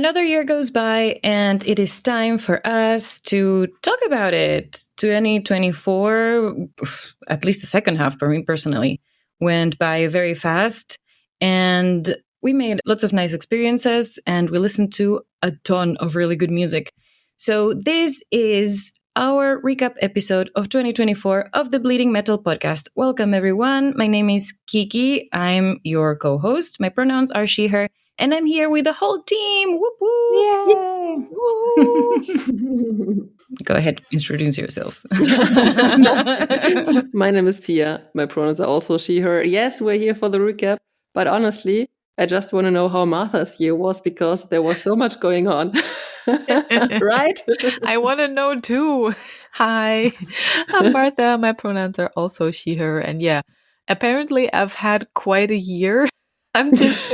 Another year goes by, and it is time for us to talk about it. 2024, at least the second half for me personally, went by very fast. And we made lots of nice experiences, and we listened to a ton of really good music. So this is our recap episode of 2024 of the Bleeding Metal podcast. Welcome, everyone. My name is Kiki. I'm your co-host. My pronouns are she, her. And I'm here with the whole team. Whoop, whoop. Yay! Go ahead, introduce yourselves. My name is Pia. My pronouns are also she, her. Yes, we're here for the recap. But honestly, I just want to know how Martha's year was because there was so much going on. Right? I want to know too. Hi, I'm Martha. My pronouns are also she, her. And yeah, apparently I've had quite a year. I'm just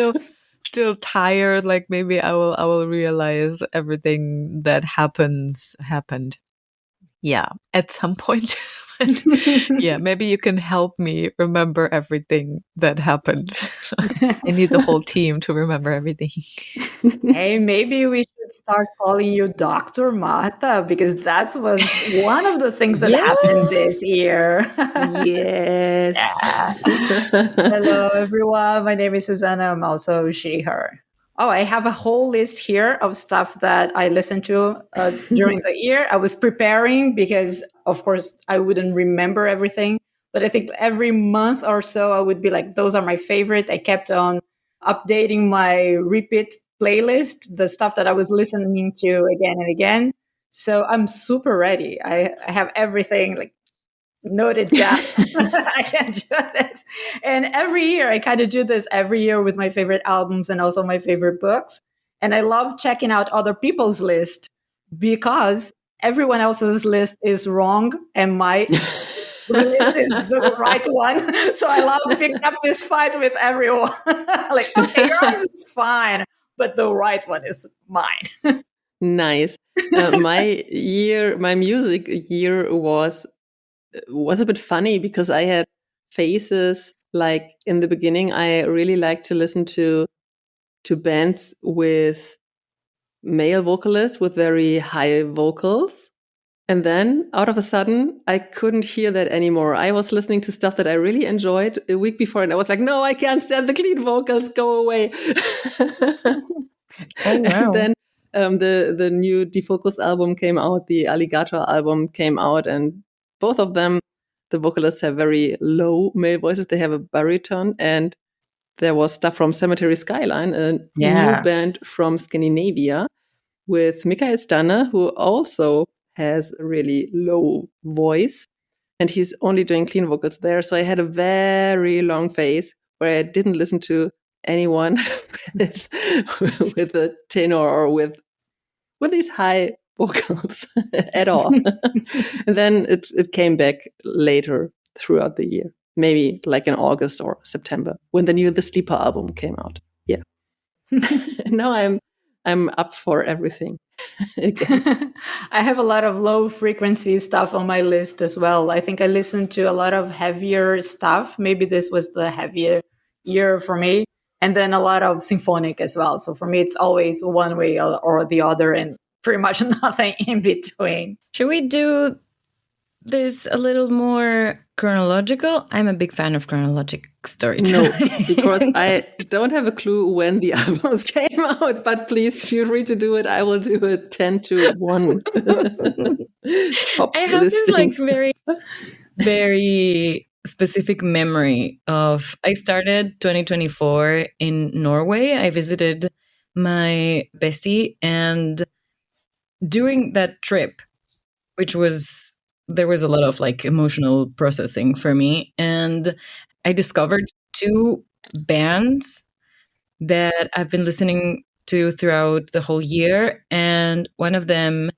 still tired. Like maybe I will realize everything that happened. Yeah, at some point. But yeah, maybe you can help me remember everything that happened. I need the whole team to remember everything. Hey, maybe we should start calling you Dr. Martha because that was one of the things that happened this year. Yes. Hello, everyone. My name is Susanna. I'm also she, her. Oh, I have a whole list here of stuff that I listened to during the year. I was preparing because, of course, I wouldn't remember everything. But I think every month or so, I would be like, those are my favorite. I kept on updating my repeat playlist, the stuff that I was listening to again and again. So I'm super ready. I have everything like noted down. I can do this. And every year, I kind of do this every year with my favorite albums and also my favorite books. And I love checking out other people's list because everyone else's list is wrong and my list is the right one. So I love picking up this fight with everyone. Like, okay, yours is fine, but the right one is mine. Nice. My music year was a bit funny because I had phases. Like in the beginning, I really liked to listen to bands with male vocalists with very high vocals. And then out of a sudden, I couldn't hear that anymore. I was listening to stuff that I really enjoyed a week before, and I was like, no, I can't stand the clean vocals. Go away. Oh, wow. And then the new Defocus album came out, the Alligator album came out, and both of them, the vocalists have very low male voices. They have a baritone, and there was stuff from Cemetery Skyline, a new band from Scandinavia with Mikael Stanne, who also has a really low voice, and he's only doing clean vocals there. So I had a very long phase where I didn't listen to anyone with a tenor or with these high vocals at all. And then it came back later throughout the year, maybe like in August or September when the new The Sleeper album came out. Yeah. Now I'm up for everything. I have a lot of low frequency stuff on my list as well. I think I listened to a lot of heavier stuff. Maybe this was the heavier year for me. And then a lot of symphonic as well. So for me, it's always one way or the other and pretty much nothing in between. Should we do this a little more chronological? I'm a big fan of chronologic storytelling. No, because I don't have a clue when the albums came out, but please feel free to do it. I will do it 10 to 1. I have this like very, very specific memory of, I started 2024 in Norway. I visited my bestie, and during that trip, which was, there was a lot of like emotional processing for me, and I discovered 2 bands that I've been listening to throughout the whole year, and one of them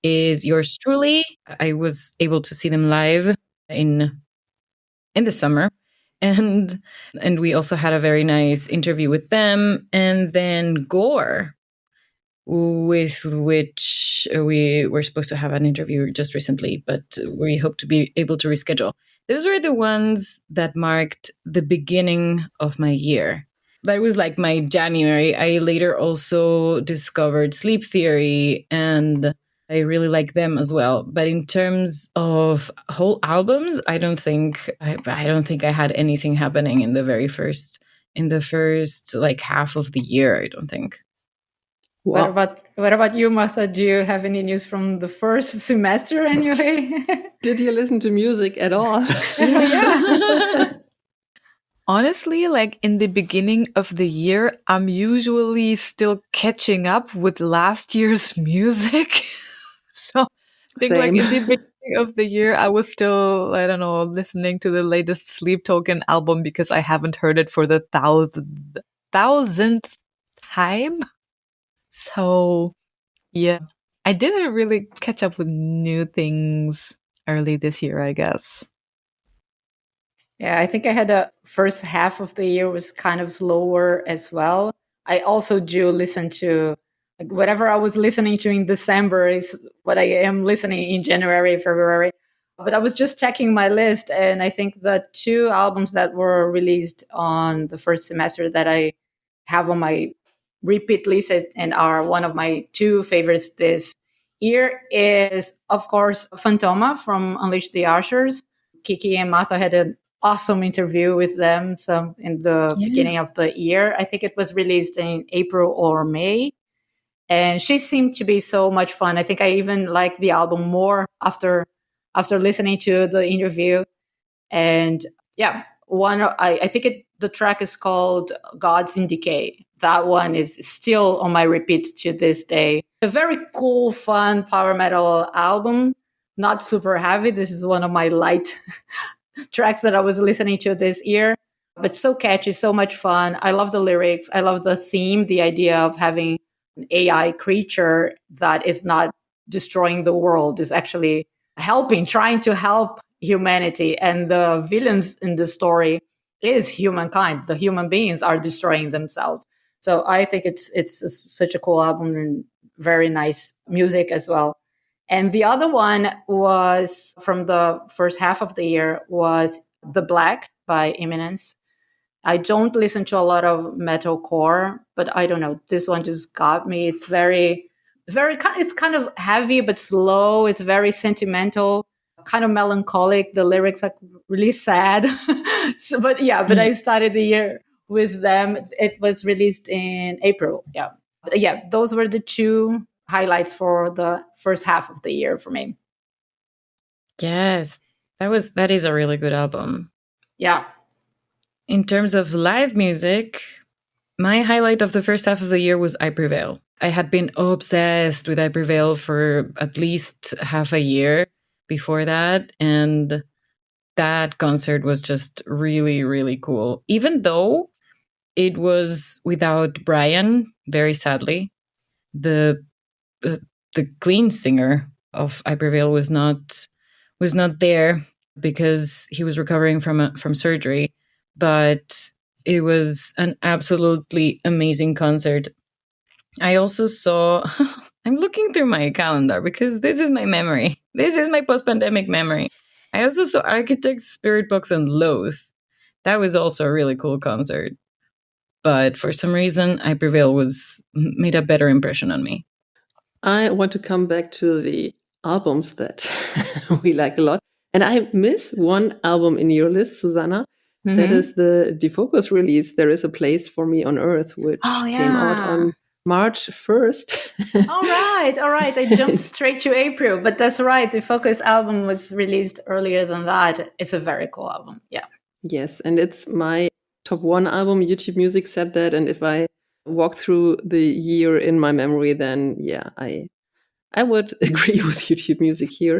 is Yours Truly. I was able to see them live in the summer, and we also had a very nice interview with them. And then Gore, with which we were supposed to have an interview just recently, but we hope to be able to reschedule. Those were the ones that marked the beginning of my year. that was like my January. I later also discovered Sleep Theory, and I really like them as well. But in terms of whole albums, I don't think I had anything happening in the first like half of the year. I don't think. Wow. What about you, Martha? Do you have any news from the first semester anyway? Did you listen to music at all? Yeah. Honestly, like in the beginning of the year, I'm usually still catching up with last year's music. So I think like in the beginning of the year, I was still, I don't know, listening to the latest Sleep Token album because I haven't heard it for the thousandth time. So yeah, I didn't really catch up with new things early this year, I guess. Yeah, I think I had the first half of the year was kind of slower as well. I also do listen to like whatever I was listening to in December is what I am listening in January, February. But I was just checking my list, and I think the two albums that were released on the first semester that I have on my repeat list and are one of my two favorites this year is, of course, Fantoma from Unleash the Ushers. Kiki and Martha had an awesome interview with them in the beginning of the year. I think it was released in April or May. And she seemed to be so much fun. I think I even liked the album more after listening to the interview. And yeah, I think the track is called Gods in Decay. That one is still on my repeat to this day. A very cool, fun power metal album. Not super heavy. This is one of my light tracks that I was listening to this year, but so catchy, so much fun. I love the lyrics. I love the theme, the idea of having an AI creature that is not destroying the world, is actually trying to help humanity. And the villains in the story is humankind. The human beings are destroying themselves. So I think it's such a cool album and very nice music as well. And the other one was from the first half of the year was The Black by Imminence. I don't listen to a lot of metalcore, but I don't know. This one just got me. It's it's kind of heavy but slow. It's very sentimental, kind of melancholic. The lyrics are really sad. But I started the year with them. It was released in April. Yeah. But yeah, those were the two highlights for the first half of the year for me. Yes, that is a really good album. Yeah. In terms of live music, my highlight of the first half of the year was I Prevail. I had been obsessed with I Prevail for at least half a year before that, and that concert was just really, really cool. Even though it was without Brian, very sadly, the clean singer of I Prevail was not there because he was recovering from surgery. But it was an absolutely amazing concert. I also saw, I'm looking through my calendar because this is my memory. This is my post-pandemic memory. I also saw Architects, Spirit Box, and Loath. That was also a really cool concert. But for some reason, I Prevail made a better impression on me. I want to come back to the albums that we like a lot. And I miss one album in your list, Susanna. Mm-hmm. That is the Defocus release, There Is a Place for Me on Earth, which came out on March 1st. All right. I jumped straight to April, but that's right. The Defocus album was released earlier than that. It's a very cool album. Yeah. Yes, and it's my top one album. YouTube Music said that. And if I walk through the year in my memory, then yeah, I would agree with YouTube Music here.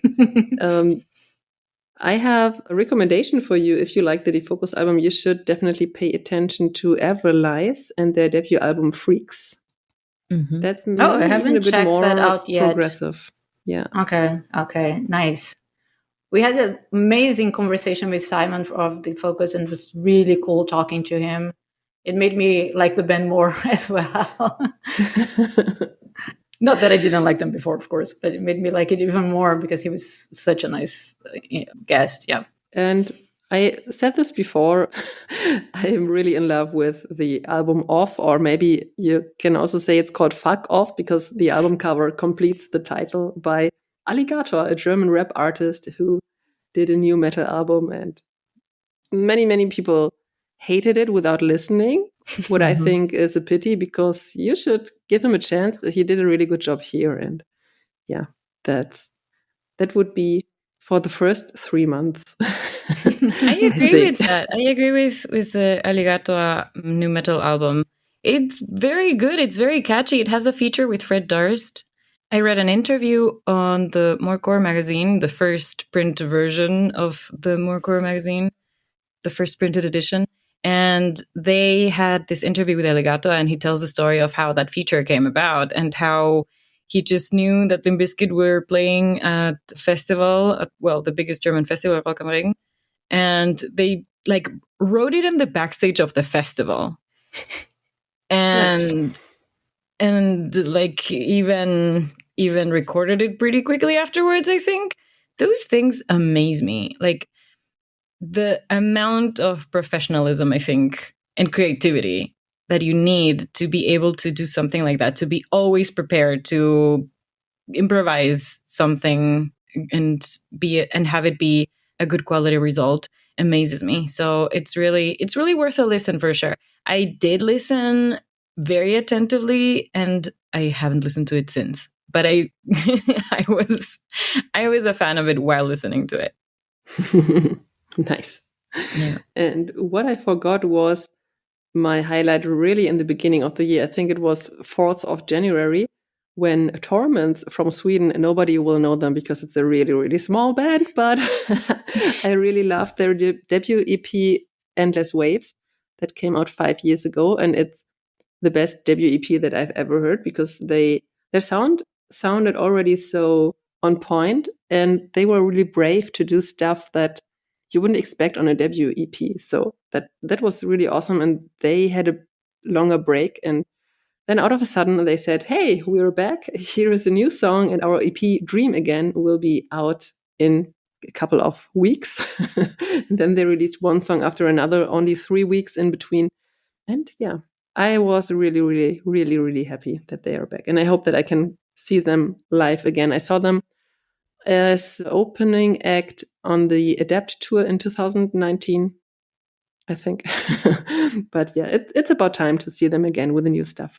I have a recommendation for you. If you like the Defocus album, you should definitely pay attention to Everlies and their debut album Freaks. Mm-hmm. That's maybe I haven't even a bit checked more that out yet. Progressive. Yeah. Okay, nice. We had an amazing conversation with Simon of Defocus, and it was really cool talking to him. It made me like the band more as well. Not that I didn't like them before, of course, but it made me like it even more because he was such a nice guest. Yeah. And I said this before. I am really in love with the album Off, or maybe you can also say it's called Fuck Off, because the album cover completes the title by Alligator, a German rap artist who did a new metal album, and many, many people hated it without listening, what I think is a pity, because you should give him a chance. He did a really good job here. And yeah, that would be for the first 3 months. I agree with that. I agree with the Alligator new metal album. It's very good. It's very catchy. It has a feature with Fred Durst. I read an interview on the More Gore magazine, the first print version of the More Gore magazine, the first printed edition. And they had this interview with Alligator, and he tells the story of how that feature came about and how he just knew that Limp Bizkit were playing at a festival, well, the biggest German festival, Rock am Ring, and they like wrote it in the backstage of the festival. And nice. And like even recorded it pretty quickly afterwards, I think. Those things amaze me. Like the amount of professionalism, I think, and creativity that you need to be able to do something like that, to be always prepared to improvise something and have it be a good quality result, amazes me. So it's really worth a listen for sure. I did listen very attentively, and I haven't listened to it since. But I I was a fan of it while listening to it. Nice. Yeah. And what I forgot was my highlight really in the beginning of the year. I think it was 4th of January, when Torments from Sweden, nobody will know them because it's a really, really small band, but I really loved their debut EP, Endless Waves, that came out 5 years ago. And it's the best debut EP that I've ever heard, because their sound sounded already so on point, and they were really brave to do stuff that you wouldn't expect on a debut EP. So that was really awesome. And they had a longer break, and then out of a sudden they said, hey, we're back. Here is a new song, and our EP Dream Again will be out in a couple of weeks. Then they released one song after another, only 3 weeks in between. And yeah, I was really, really, really, really happy that they are back. And I hope that I can see them live again. I saw them as opening act on the Adapt tour in 2019, I think. But yeah, it's about time to see them again with the new stuff.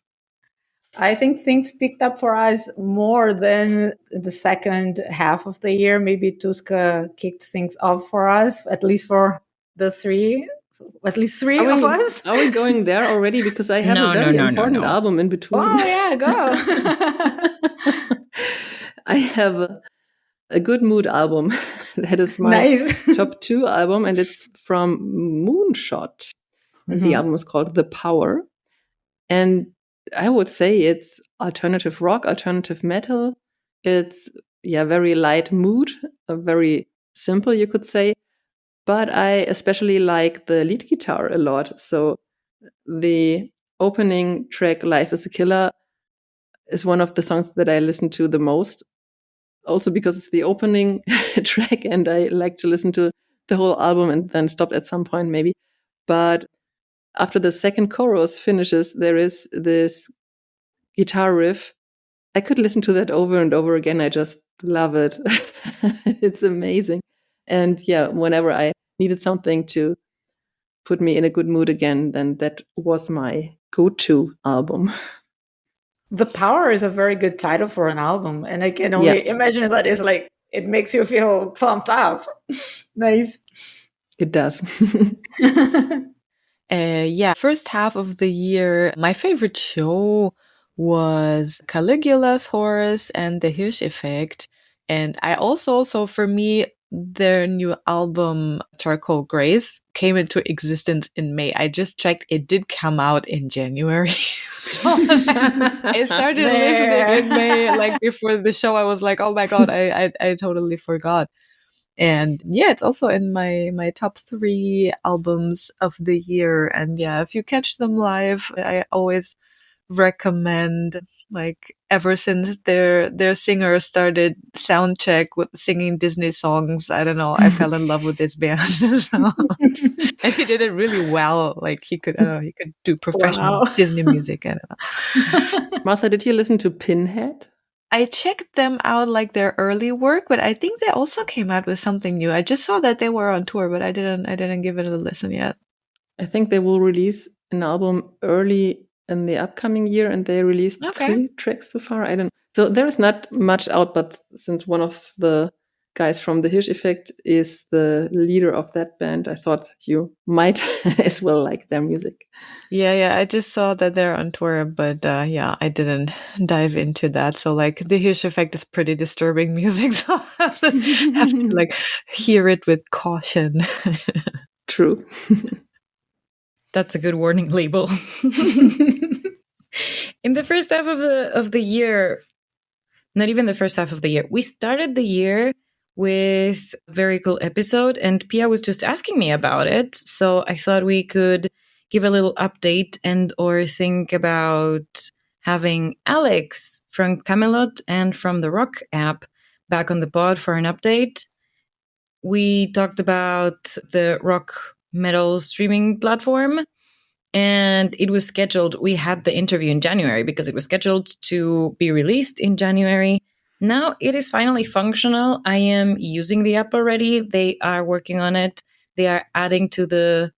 I think things picked up for us more than the second half of the year. Maybe Tuska kicked things off for us, at least for the three. So at least three of us. Are we going there already? Because I have a very important album in between. Oh yeah, go. I have a Good Mood album. That is my nice. top 2 album, and it's from Moonshot. Mm-hmm. The album is called The Power. And I would say it's alternative rock, alternative metal. It's very light mood, very simple, you could say. But I especially like the lead guitar a lot. So the opening track, Life is a Killer, is one of the songs that I listen to the most. Also because it's the opening track, and I like to listen to the whole album and then stop at some point maybe. But after the second chorus finishes, there is this guitar riff. I could listen to that over and over again. I just love it. It's amazing. And yeah, whenever I needed something to put me in a good mood again, then that was my go-to album. The Power is a very good title for an album, and I can only imagine that is like, it makes you feel pumped up. Nice. It does. First half of the year, my favorite show was Caligula's Horus and the Hirsch Effect. And I also, so for me, their new album, Charcoal Grace, came into existence in May. I just checked, it did come out in January. So I started listening in May, like before the show. I was like, oh my God, I totally forgot. And yeah, it's also in my top 3 albums of the year. And yeah, if you catch them live, I always recommend, like, ever since their singer started Soundcheck with singing Disney songs. I don't know, I fell in love with this band. So. And he did it really well. Like, he could do professional Disney music. I don't know. Martha, did you listen to Pinhead? I checked them out, like their early work, but I think they also came out with something new. I just saw that they were on tour, but I didn't give it a listen yet. I think they will release an album early in the upcoming year, and they released 3 tracks so far. I don't know. So there is not much out, but since one of the guys from the Hirsch Effect is the leader of that band, I thought you might as well like their music. Yeah, I just saw that they're on tour, but I didn't dive into that. So, like, the Hirsch Effect is pretty disturbing music, so I have to like hear it with caution. True. That's a good warning label. In the first half of the year, not even the first half of the year, we started the year with a very cool episode, and Pia was just asking me about it. So I thought we could give a little update and or think about having Alex from Camelot and from the Rock app back on the pod for an update. We talked about the rock metal streaming platform, and it was scheduled. We had the interview in January because it was scheduled to be released in January. Now it is finally functional. I am using the app already. They are working on it. They are adding to the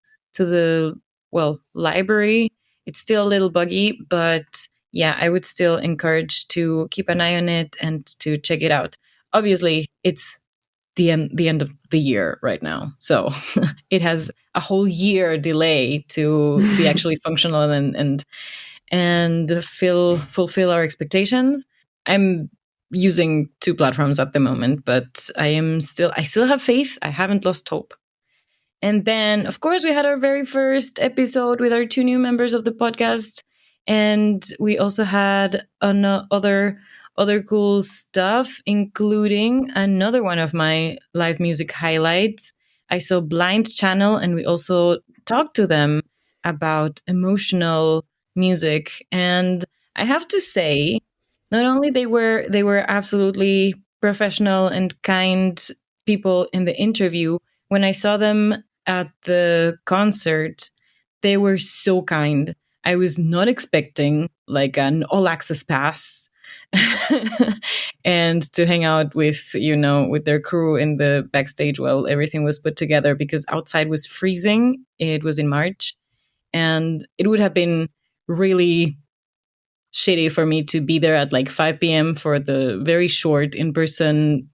library. It's still a little buggy, but yeah, I would still encourage to keep an eye on it and to check it out. Obviously, it's the end of the year right now, so it has a whole year delay to be actually functional and fulfill our expectations. I'm using 2 platforms at the moment, but I still have faith. I haven't lost hope. And then, of course, we had our very first episode with our 2 new members of the podcast, and we also had other cool stuff, including another one of my live music highlights. I saw Blind Channel, and we also talked to them about emotional music. And I have to say, not only they were absolutely professional and kind people in the interview, when I saw them at the concert, they were so kind. I was not expecting like an all access pass and to hang out with their crew in the backstage while everything was put together, because outside was freezing. It was in March, and it would have been really shitty for me to be there at like 5 p.m. for the very short in-person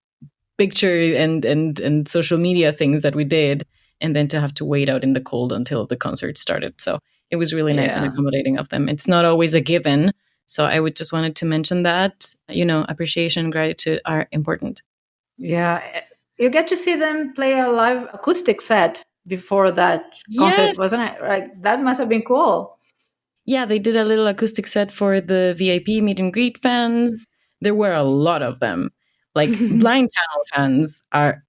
picture and social media things that we did, and then to have to wait out in the cold until the concert started. So it was really nice and accommodating of them. It's not always a given. So I would just wanted to mention that, appreciation and gratitude are important. Yeah. You get to see them play a live acoustic set before that concert, wasn't it? Right. That must have been cool. Yeah, they did a little acoustic set for the VIP meet and greet fans. There were a lot of them. Like Blind Channel fans are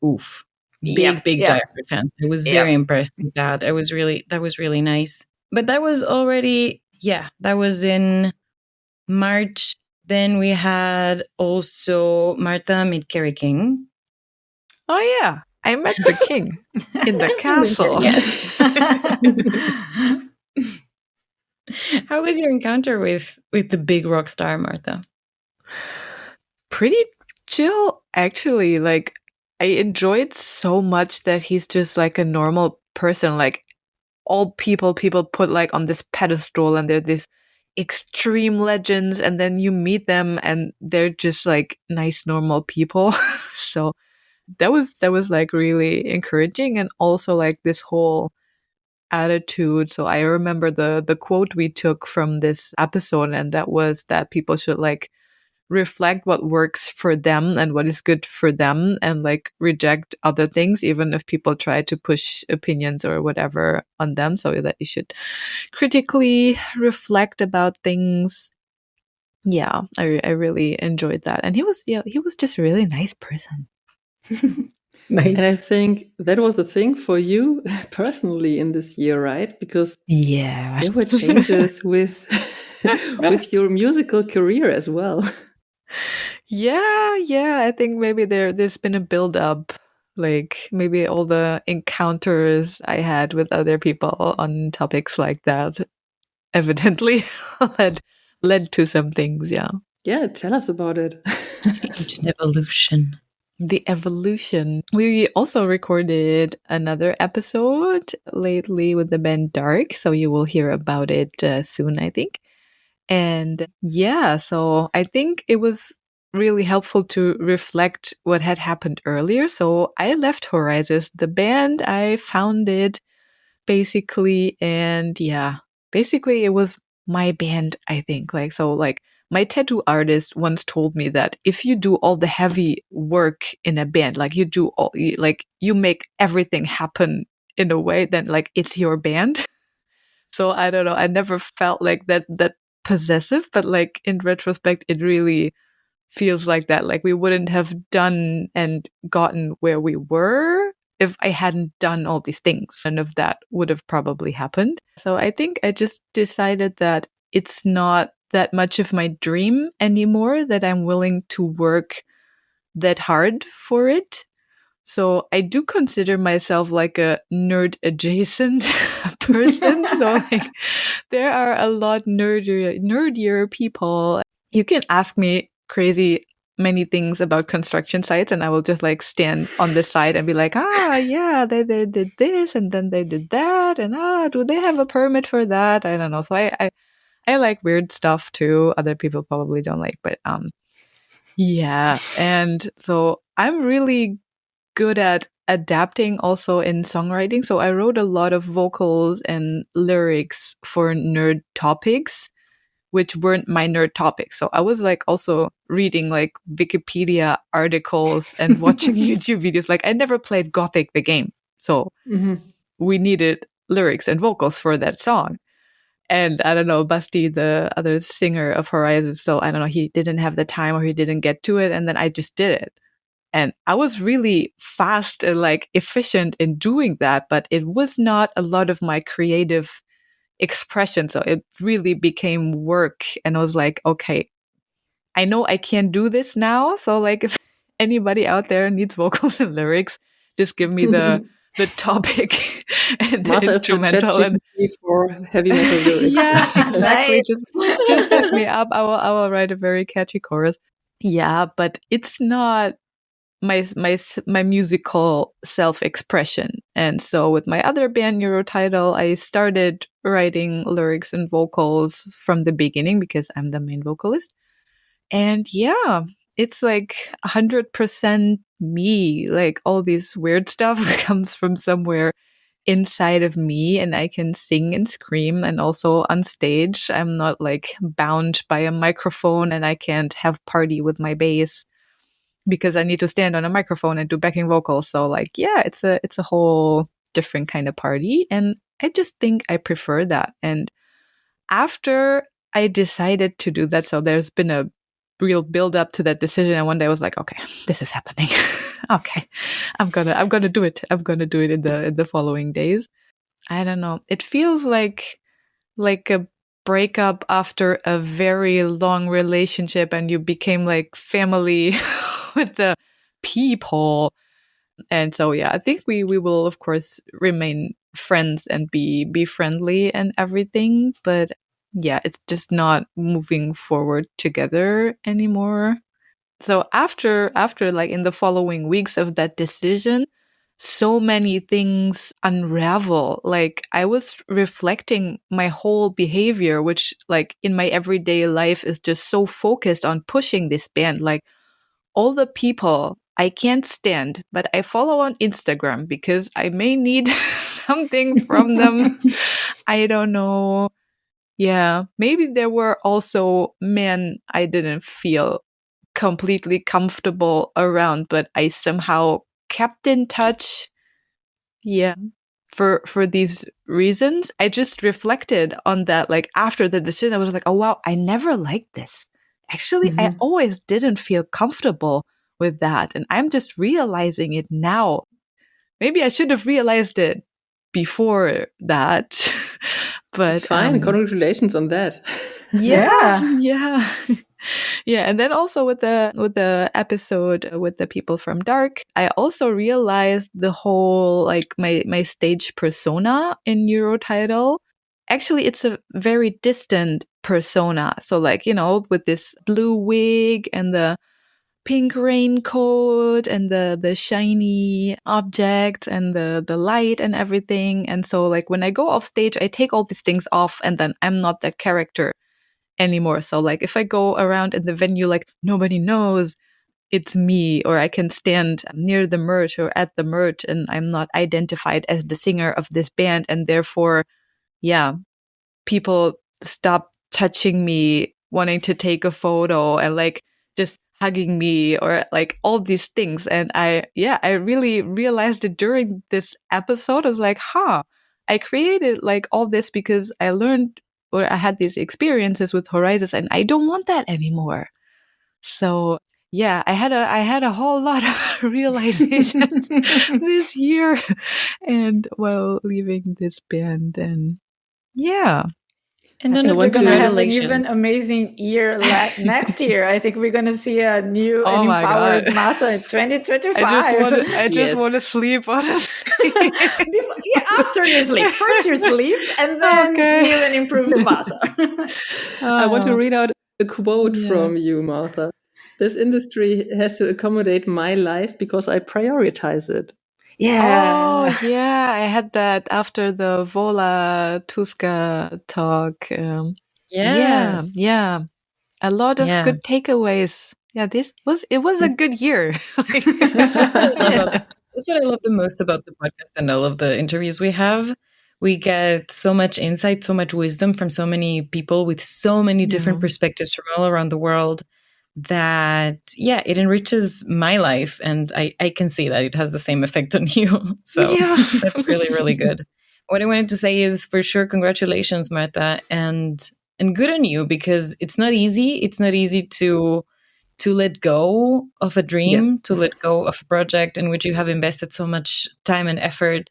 big diehard fans. I was very impressed with that. That was really nice. But that was already, that was in March. Then we had also Martha meet Kerry King. Oh yeah, I met the king in the castle. How was your encounter with the big rock star, Martha? Pretty chill, actually. Like, I enjoyed so much that he's just like a normal person. Like, all people put like on this pedestal, and they're these extreme legends, and then you meet them and they're just like nice normal people. So that was like really encouraging, and also like this whole attitude. So I remember the quote we took from this episode, and that was that people should like reflect what works for them and what is good for them, and like reject other things, even if people try to push opinions or whatever on them, so that you should critically reflect about things. Yeah, I really enjoyed that. And he was just a really nice person. Nice. And I think that was a thing for you personally in this year, right? Because there were changes with with your musical career as well. Yeah. I think maybe there's been a build up, like maybe all the encounters I had with other people on topics like that evidently led to some things. Yeah, tell us about it. Change and evolution. The evolution. We also recorded another episode lately with the band Dark, so you will hear about it soon, I think. And so I think it was really helpful to reflect what had happened earlier. So I left Hoorizis, the band I founded, basically, and basically it was my band, I think. Like my tattoo artist once told me that if you do all the heavy work in a band, like you make everything happen in a way, then like it's your band. So I don't know. I never felt like that possessive, but like in retrospect, it really feels like that. Like we wouldn't have done and gotten where we were if I hadn't done all these things. None of that would have probably happened. So I think I just decided that it's not that much of my dream anymore, that I'm willing to work that hard for it. So I do consider myself like a nerd adjacent person. So like there are a lot nerdier people. You can ask me crazy many things about construction sites and I will just like stand on the side and be like, they did this and then they did that. And do they have a permit for that? I don't know. So I like weird stuff too. Other people probably don't like, but yeah. And so I'm really good at adapting also in songwriting. So I wrote a lot of vocals and lyrics for nerd topics, which weren't my nerd topics. So I was like also reading like Wikipedia articles and watching YouTube videos. Like I never played Gothic the game. So we needed lyrics and vocals for that song. And I don't know, Basti, the other singer of Hoorizis, so I don't know, he didn't have the time or he didn't get to it. And then I just did it. And I was really fast and like efficient in doing that, but it was not a lot of my creative expression. So it really became work. And I was like, okay, I know I can't do this now. So like if anybody out there needs vocals and lyrics, just give me the topic and the Martha instrumental and for heavy metal lyrics. Yeah, exactly. Just hit me up. I will write a very catchy chorus. Yeah, but it's not my musical self-expression. And so with my other band, Neurotidal, I started writing lyrics and vocals from the beginning because I'm the main vocalist. And yeah, it's like 100% me. Like all this weird stuff comes from somewhere inside of me, and I can sing and scream. And also on stage, I'm not like bound by a microphone and I can't have party with my bass because I need to stand on a microphone and do backing vocals. So like, yeah, it's a whole different kind of party. And I just think I prefer that. And after I decided to do that, so there's been a real build up to that decision. And one day I was like, okay, this is happening. Okay, I'm gonna do it. I'm gonna do it in the following days. I don't know. It feels like a breakup after a very long relationship and you became like family with the people. And so yeah, I think we will of course remain friends and be friendly and everything, but yeah, it's just not moving forward together anymore. So after like in the following weeks of that decision, so many things unravel. Like I was reflecting my whole behavior, which like in my everyday life is just so focused on pushing this band. Like all the people I can't stand, but I follow on Instagram because I may need something from them. I don't know. Yeah, maybe there were also men I didn't feel completely comfortable around, but I somehow kept in touch. Yeah. For these reasons, I just reflected on that. Like after the decision, I was like, oh wow, I never liked this. Actually, I always didn't feel comfortable with that. And I'm just realizing it now. Maybe I should have realized it before that. But it's fine. Congratulations on that. Yeah. Yeah, and then also with the episode with the people from Dark, I also realized the whole like my stage persona in Neurotidal. Actually, it's a very distant persona. So like, with this blue wig and the pink raincoat and the shiny object and the light and everything. And so like when I go off stage, I take all these things off and then I'm not that character anymore. So like if I go around in the venue, like nobody knows it's me, or I can stand near the merch or at the merch and I'm not identified as the singer of this band. And therefore, yeah, people stop touching me, wanting to take a photo and like just hugging me or like all these things. And I really realized it during this episode. I was like, I created like all this because I learned or I had these experiences with Hoorizis and I don't want that anymore. So yeah, I had a whole lot of realizations this year and while leaving this band. And yeah. And then we're going to have an even amazing year next year. I think we're going to see a new and empowered Martha in 2025. I just want to sleep, honestly. After you sleep. First you sleep, and then new and improved Martha. I want to read out a quote from you, Martha. This industry has to accommodate my life because I prioritize it. Yeah. Oh, yeah. I had that after the Vola Tuska talk. Yeah. A lot of good takeaways. Yeah, it was a good year. That's what I love the most about the podcast and all of the interviews we have. We get so much insight, so much wisdom from so many people with so many different perspectives from all around the world that, it enriches my life. And I can see that it has the same effect on you. So that's really, really good. What I wanted to say is for sure, congratulations, Martha, and good on you, because it's not easy. It's not easy to let go of a dream, to let go of a project in which you have invested so much time and effort.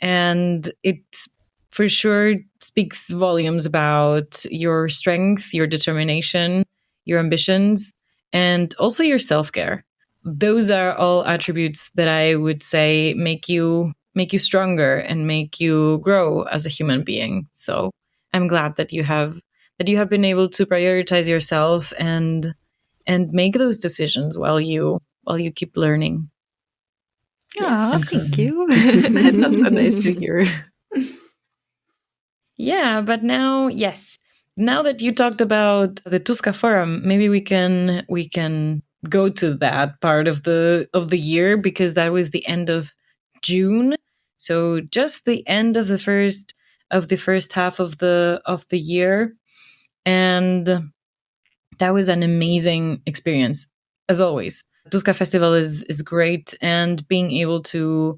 And it for sure speaks volumes about your strength, your determination, your ambitions, and also your self-care. Those are all attributes that I would say make you stronger and make you grow as a human being. So I'm glad that you have been able to prioritize yourself and make those decisions while you keep learning. Thank you. That's so nice to hear. Yeah, but now that you talked about the Tuska Forum, maybe we can go to that part of the year, because that was the end of June. So just the end of the first half of the year, and that was an amazing experience, as always. Tuska Festival is great, and being able to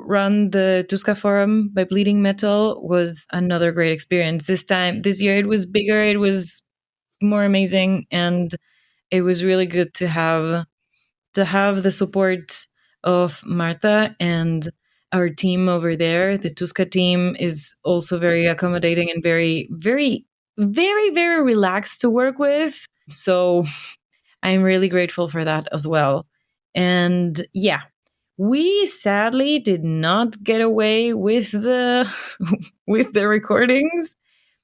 run the Tuska Forum by Bleeding Metal was another great experience. This year, it was bigger, it was more amazing, and it was really good to have the support of Martha and our team over there. The Tuska team is also very accommodating and very, very, very, very relaxed to work with. So I'm really grateful for that as well. And we sadly did not get away with the with the recordings,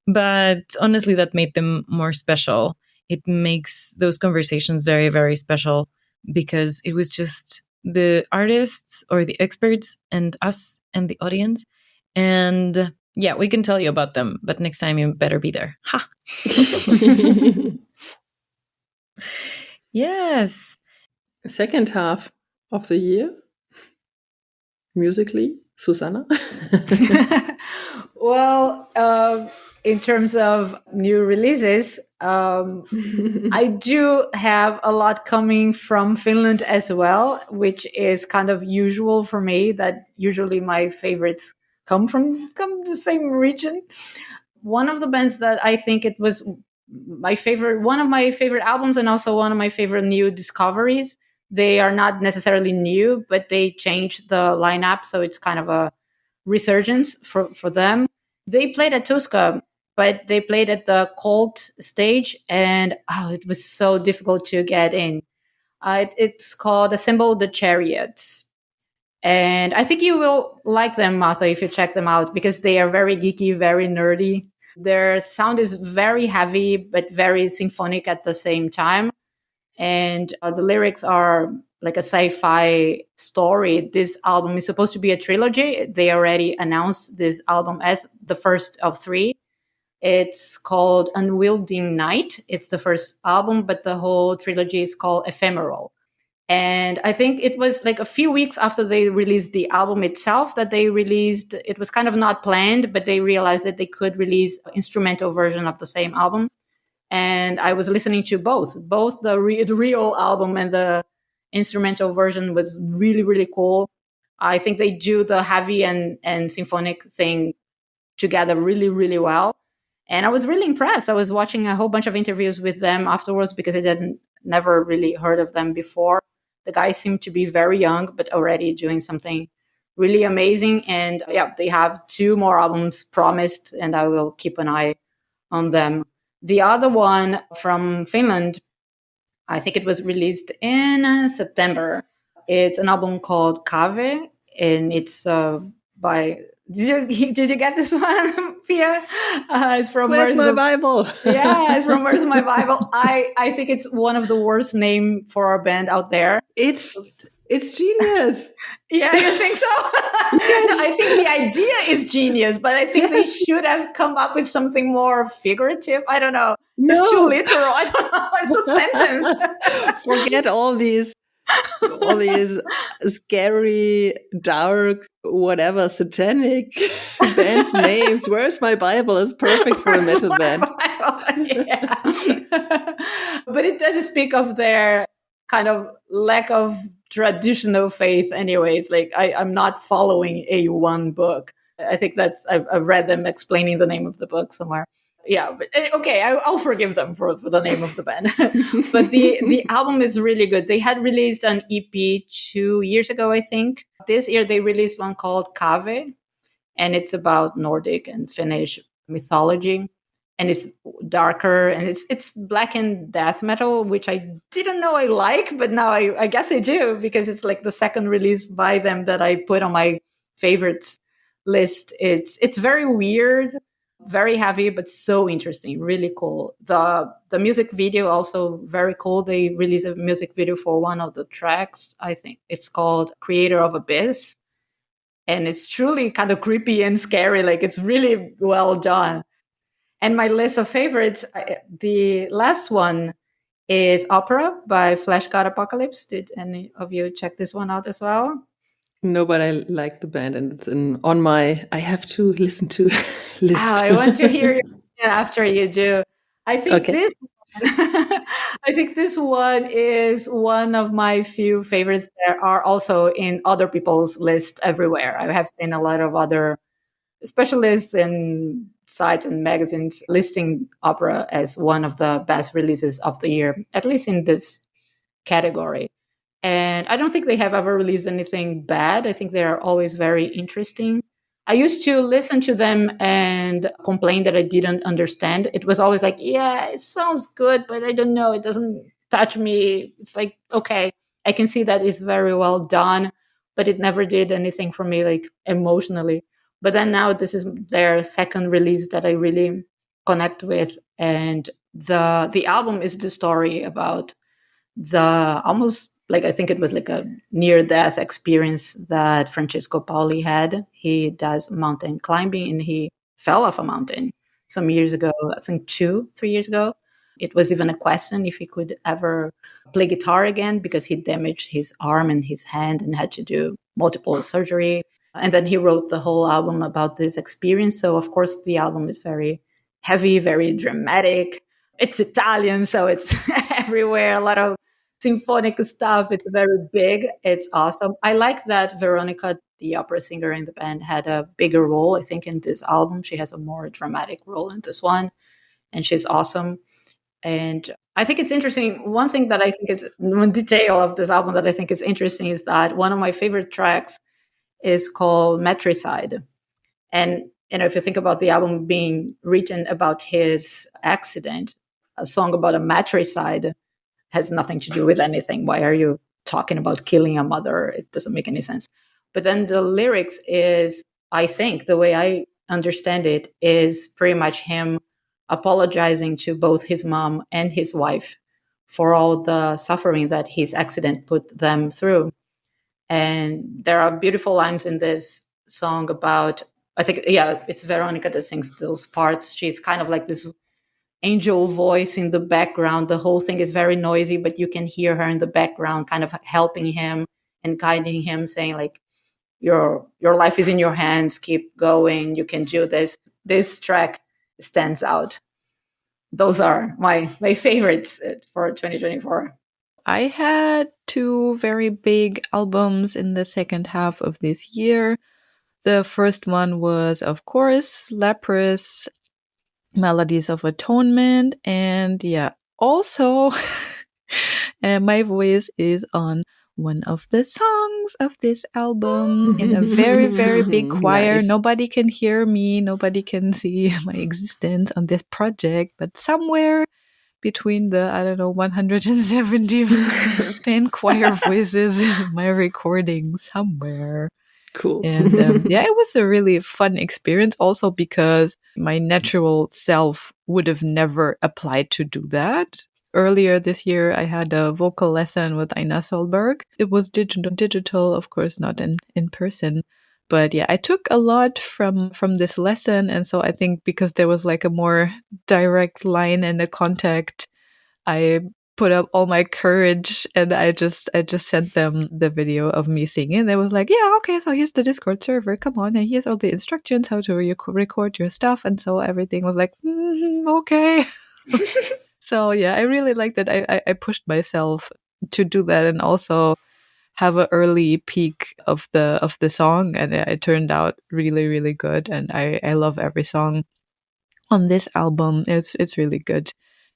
but honestly, that made them more special. It makes those conversations very, very special, because it was just the artists or the experts and us and the audience. And we can tell you about them, but next time you better be there. Ha! Yes. Second half of the year, musically, Susanna? Well, in terms of new releases, I do have a lot coming from Finland as well, which is kind of usual for me, that usually my favorites come from the same region. One of the bands that I think it was one of my favorite albums, and also one of my favorite new discoveries. They are not necessarily new, but they changed the lineup, so it's kind of a resurgence for them. They played at Tuska but they played at the Colt stage, and it was so difficult to get in. It's called Assemble the Chariots. And I think you will like them, Martha, if you check them out, because they are very geeky, very nerdy. Their sound is very heavy, but very symphonic at the same time. And the lyrics are like a sci-fi story. This album is supposed to be a trilogy. They already announced this album as the first of three. It's called Unwielding Night. It's the first album, but the whole trilogy is called Ephemeral. And I think it was like a few weeks after they released the album itself that they released, it was kind of not planned, but they realized that they could release an instrumental version of the same album. And I was listening to both the real album and the instrumental version was really, really cool. I think they do the heavy and symphonic thing together really, really well. And I was really impressed. I was watching a whole bunch of interviews with them afterwards because I never really heard of them before. The guys seem to be very young, but already doing something really amazing. And yeah, they have 2 more albums promised, and I will keep an eye on them. The other one from Finland, I think it was released in September. It's an album called Kave, and it's by... Did you get this one, Pia? It's from Where's My Bible? Yeah, it's from Where's My Bible. I think it's one of the worst name for our band out there. It's genius. Yeah, you think so? Yes. No, I think the idea is genius, but I think they should have come up with something more figurative. I don't know. No. It's too literal. I don't know. It's a sentence. Forget all these scary, dark, whatever, satanic band names. Where's My Bible is perfect for a metal band. Yeah. But it does speak of their kind of lack of traditional faith anyways. Like I'm not following a one book. I think I've read them explaining the name of the book somewhere. Yeah, but okay, I'll forgive them for the name of the band. But the album is really good. They had released an EP 2 years ago, I think. This year they released one called Kave, and it's about Nordic and Finnish mythology. And it's darker, and it's black and death metal, which I didn't know I like, but now I guess I do, because it's like the second release by them that I put on my favorites list. It's very weird, very heavy, but so interesting, really cool. The music video also very cool. They released a music video for one of the tracks. I think it's called Creator of Abyss, and it's truly kind of creepy and scary. Like it's really well done. And my list of favorites, the last one is Opera by Flash God Apocalypse. Did any of you check this one out as well? No, but I like the band, and it's on my I have to listen to list. Oh, I want to hear you after you do. I think this I think this one is one of my few favorites that are also in other people's list everywhere. I have seen a lot of other specialists and sites and magazines listing Opera as one of the best releases of the year, at least in this category. And I don't think they have ever released anything bad. I think they are always very interesting. I used to listen to them and complain that I didn't understand. It was always like, yeah, it sounds good, but I don't know. It doesn't touch me. It's like, okay, I can see that it's very well done, but it never did anything for me, like emotionally. But then now this is their second release that I really connect with. And the album is the story about the almost like, I think it was like a near-death experience that Francesco Paoli had. He does mountain climbing, and he fell off a mountain some years ago, I think 2-3 years ago. It was even a question if he could ever play guitar again, because he damaged his arm and his hand and had to do multiple surgery. And then he wrote the whole album about this experience. So, of course, the album is very heavy, very dramatic. It's Italian, so it's everywhere. A lot of symphonic stuff. It's very big. It's awesome. I like that Veronica, the opera singer in the band, had a bigger role, I think, in this album. She has a more dramatic role in this one, and she's awesome. And I think it's interesting. One thing that I think is one detail of this album that I think is interesting is that one of my favorite tracks is called Matricide. And if you think about the album being written about his accident, a song about a matricide has nothing to do with anything. Why are you talking about killing a mother? It doesn't make any sense. But then the lyrics is, I think, the way I understand it, is pretty much him apologizing to both his mom and his wife for all the suffering that his accident put them through. And there are beautiful lines in this song about, I think, it's Veronica that sings those parts. She's kind of like this angel voice in the background. The whole thing is very noisy, but you can hear her in the background kind of helping him and guiding him, saying like, your life is in your hands, keep going, you can do this. This track stands out. Those are my favorites for 2024. I had two very big albums in the second half of this year. The first one was, of course, Lapras, Melodies of Atonement. And also my voice is on one of the songs of this album in a very, very big choir. Nice. Nobody can hear me. Nobody can see my existence on this project. But somewhere between the, 170 fan choir voices in my recording somewhere. Cool. And it was a really fun experience also because my natural self would have never applied to do that. Earlier this year, I had a vocal lesson with Ina Solberg. It was digital, of course, not in person. But I took a lot from this lesson. And so I think because there was like a more direct line and a contact, I put up all my courage and I just sent them the video of me singing. They was like, yeah, okay, so here's the Discord server. Come on, and here's all the instructions how to record your stuff. And so everything was like, okay. So I really like that. I pushed myself to do that and also have an early peek of the song, and it turned out really, really good. And I love every song on this album. It's really good.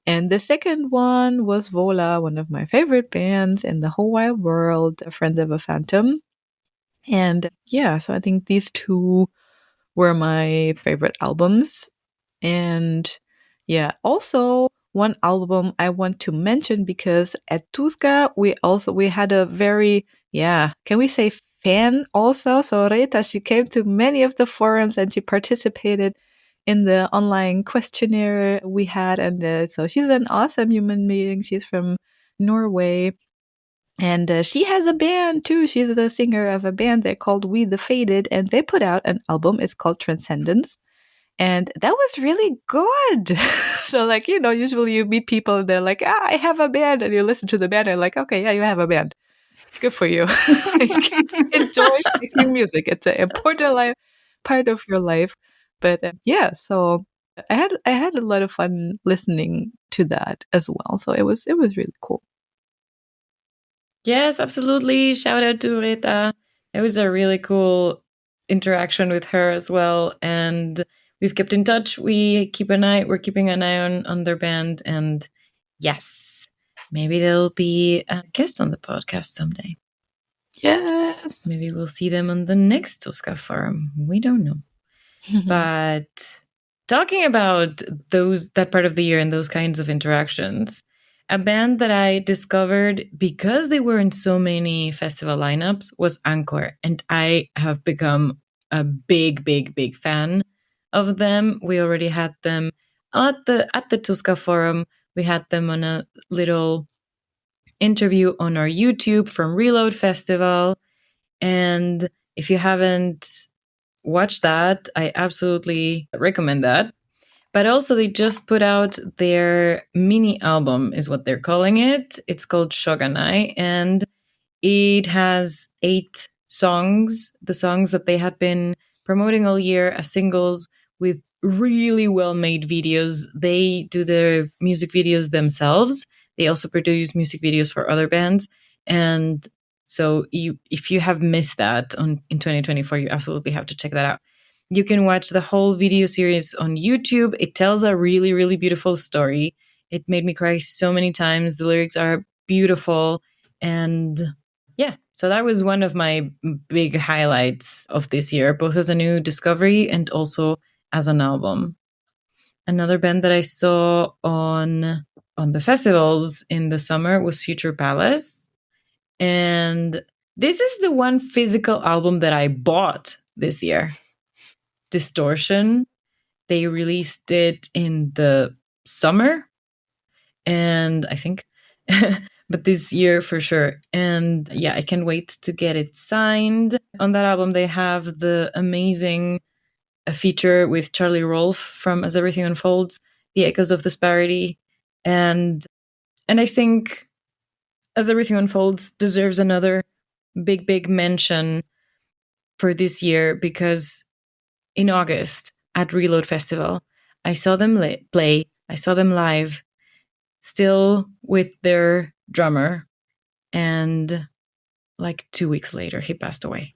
And the second one was Vola, one of my favorite bands in the whole wide world, Friends of a Phantom. And so I think these two were my favorite albums. And also one album I want to mention because at Tuska we had a very, can we say fan also? So Rita, she came to many of the forums and she participated in the online questionnaire we had. And so she's an awesome human being. She's from Norway. And she has a band too. She's the singer of a band. They're called We the Faded. And they put out an album. It's called Transcendence. And that was really good. So like, usually you meet people and they're like, I have a band. And you listen to the band and you're like, okay, yeah, you have a band. Good for you. Enjoy making music. It's an important part of your life. But so I had a lot of fun listening to that as well. So it was really cool. Yes, absolutely. Shout out to Rita. It was a really cool interaction with her as well. And we've kept in touch. We're keeping an eye on their band. And yes, maybe they'll be a guest on the podcast someday. Yes. Maybe we'll see them on the next Tuska forum. We don't know. But talking about that part of the year and those kinds of interactions, a band that I discovered because they were in so many festival lineups was Encore. And I have become a big, big, big fan of them. We already had them at the Tuska forum. We had them on a little interview on our YouTube from Reload Festival. And if you haven't watched that, I absolutely recommend that. But also they just put out their mini album, is what they're calling it. It's called Shogunai, and it has 8 songs, the songs that they had been promoting all year as singles with really well-made videos. They do their music videos themselves. They also produce music videos for other bands. And so if you have missed that in 2024, you absolutely have to check that out. You can watch the whole video series on YouTube. It tells a really, really beautiful story. It made me cry so many times. The lyrics are beautiful. And yeah, so that was one of my big highlights of this year, both as a new discovery and also as an album. Another band that I saw on the festivals in the summer was Future Palace. And this is the one physical album that I bought this year. Distortion. They released it in the summer, and I think but this year for sure. And yeah, I can't wait to get it signed. On that album, they have the amazing feature with Charlie Rolfe from As Everything Unfolds, The Echoes of Disparity. And I think As Everything Unfolds deserves another big mention for this year, because in August at Reload Festival, I saw them play, I saw them live, still with their drummer, and like 2 weeks later he passed away,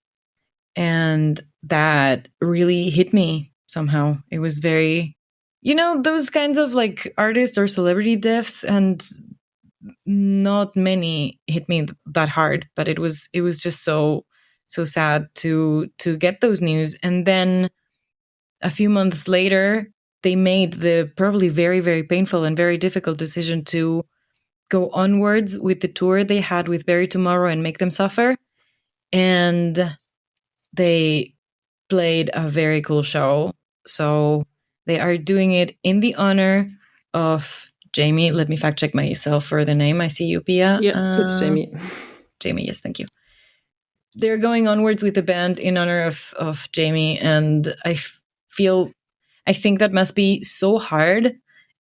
and that really hit me somehow. It was very, those kinds of like artist or celebrity deaths, and not many hit me that hard, but it was just so sad to get those news. And then a few months later, they made the probably very, very painful and very difficult decision to go onwards with the tour they had with Bury Tomorrow and Make Them Suffer. And they played a very cool show. So they are doing it in the honor of Jamie. Let me fact check myself for the name. I see you, Pia. Yeah, it's Jamie. Jamie, yes, thank you. They're going onwards with the band in honor of Jamie. And I think that must be so hard,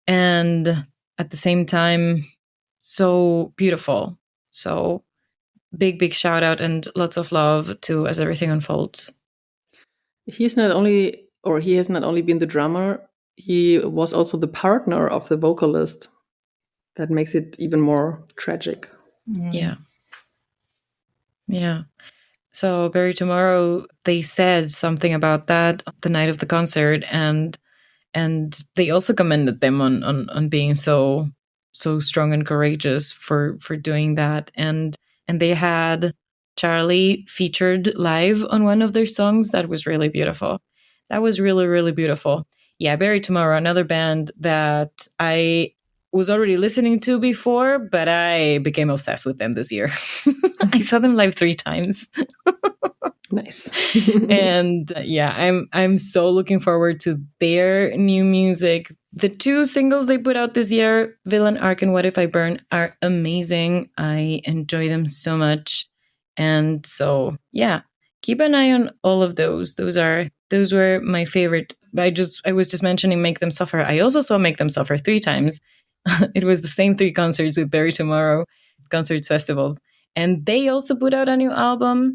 and at the same time, so beautiful. So big shout out and lots of love to As Everything Unfolds. He has not only been the drummer, he was also the partner of the vocalist. That makes it even more tragic. Yeah. So Bury Tomorrow, they said something about that the night of the concert, and they also commended them on being so strong and courageous for doing that. And they had Charlie featured live on one of their songs. That was really beautiful. That was really, really beautiful. Yeah, Bury Tomorrow, another band that I was already listening to before, but I became obsessed with them this year. I saw them live 3 times. Nice. And yeah, I'm so looking forward to their new music. The 2 singles they put out this year, Villain Arc and What If I Burn, are amazing. I enjoy them so much. And so yeah, keep an eye on all of those. Those were my favorite. I was just mentioning Make Them Suffer. I also saw Make Them Suffer 3 times. It was the same 3 concerts with Bury Tomorrow concerts festivals. And they also put out a new album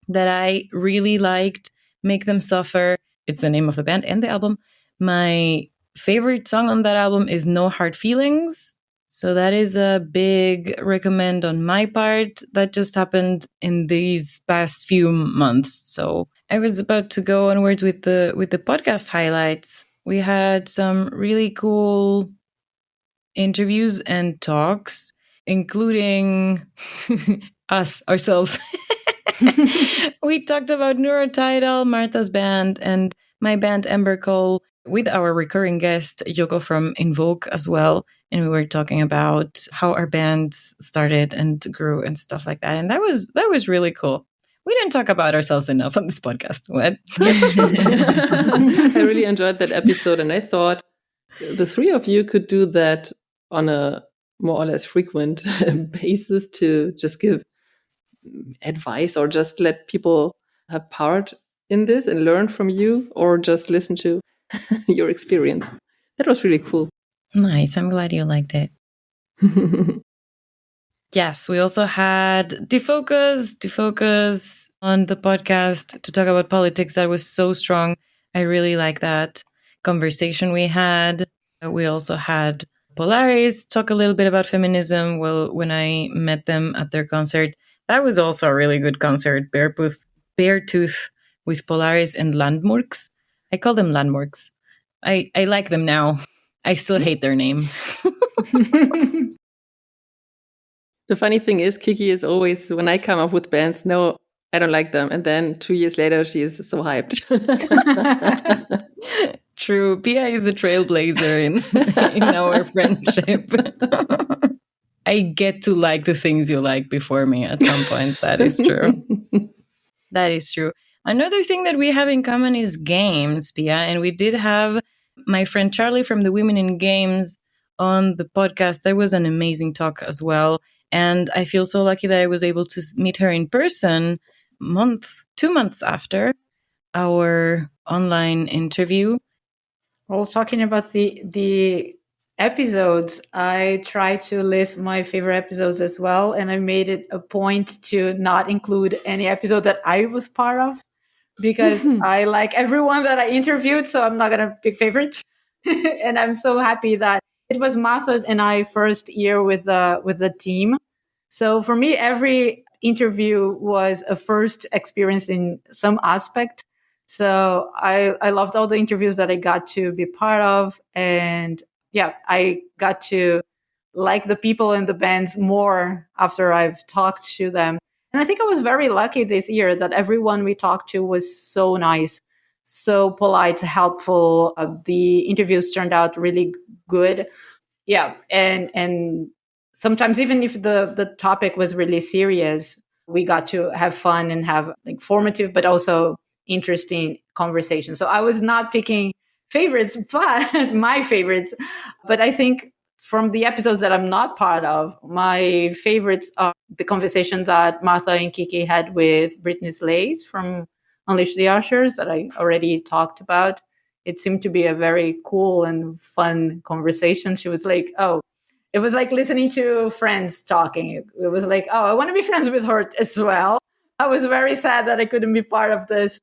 that I really liked, Make Them Suffer. It's the name of the band and the album. My favorite song on that album is No Hard Feelings. So that is a big recommend on my part. That just happened in these past few months. So I was about to go onwards with the podcast highlights. We had some really cool interviews and talks, including ourselves. We talked about Neurotidal, Martha's band, and my band Embercole, with our recurring guest Yoko from Invoke as well. And we were talking about how our bands started and grew and stuff like that. And that was really cool. We didn't talk about ourselves enough on this podcast. What? I really enjoyed that episode, and I thought the 3 of you could do that on a more or less frequent basis, to just give advice or just let people have part in this and learn from you, or just listen to your experience. That was really cool. Nice. I'm glad you liked it. Yes, we also had Defocus on the podcast to talk about politics. That was so strong. I really like that conversation we had. We also had Polaris talk a little bit about feminism. Well, when I met them at their concert, that was also a really good concert. Beartooth with Polaris and Landmurks. I call them Landmurks. I like them now. I still hate their name. The funny thing is, Kiki is always, when I come up with bands, no, I don't like them. And then 2 years later, she is so hyped. True. Pia is a trailblazer in our friendship. I get to like the things you like before me at some point. That is true. That is true. Another thing that we have in common is games, Pia. And we did have my friend Charlie from the Women in Games on the podcast. That was an amazing talk as well. And I feel so lucky that I was able to meet her in person 2 months after our online interview. Well, talking about the episodes, I try to list my favorite episodes as well. And I made it a point to not include any episode that I was part of, because I like everyone that I interviewed. So I'm not going to pick favorites. And I'm so happy that it was Martha and I first year with the team. So for me, every interview was a first experience in some aspect. So I loved all the interviews that I got to be part of. And yeah, I got to like the people in the bands more after I've talked to them. And I think I was very lucky this year that everyone we talked to was so nice, so polite, helpful. The interviews turned out really good. Yeah. And sometimes even if the topic was really serious, we got to have fun and have like formative, but also interesting conversation. So I was not picking favorites, but my favorites. But I think from the episodes that I'm not part of, my favorites are the conversation that Martha and Kiki had with Brittany Slade from Unleash the Ushers that I already talked about. It seemed to be a very cool and fun conversation. She was like, oh, it was like listening to friends talking. It was like, oh, I want to be friends with her as well. I was very sad that I couldn't be part of this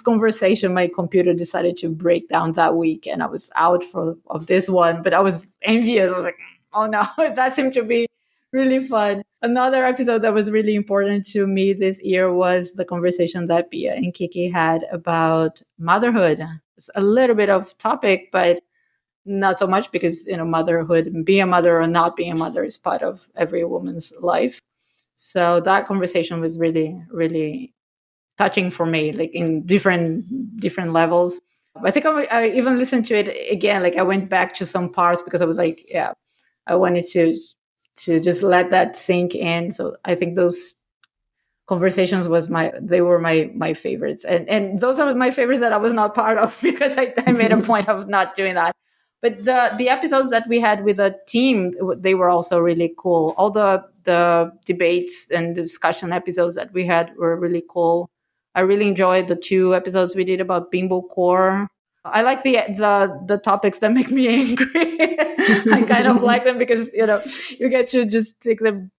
conversation. My computer decided to break down that week and I was out of this one, but I was envious. I was like, oh no, that seemed to be really fun. Another episode that was really important to me this year was the conversation that Pia and Kiki had about motherhood. It's a little bit off topic, but not so much because, motherhood, being a mother or not being a mother is part of every woman's life. So that conversation was really, really touching for me, like in different levels. I think I even listened to it again. Like I went back to some parts because I was like, yeah, I wanted to just let that sink in. So I think those conversations they were my favorites. And those are my favorites that I was not part of because I made a point of not doing that. But the episodes that we had with the team, they were also really cool. All the debates and discussion episodes that we had were really cool. I really enjoyed the 2 episodes we did about Bimbo Core. I like the topics that make me angry. I kind of like them because, you get to just take them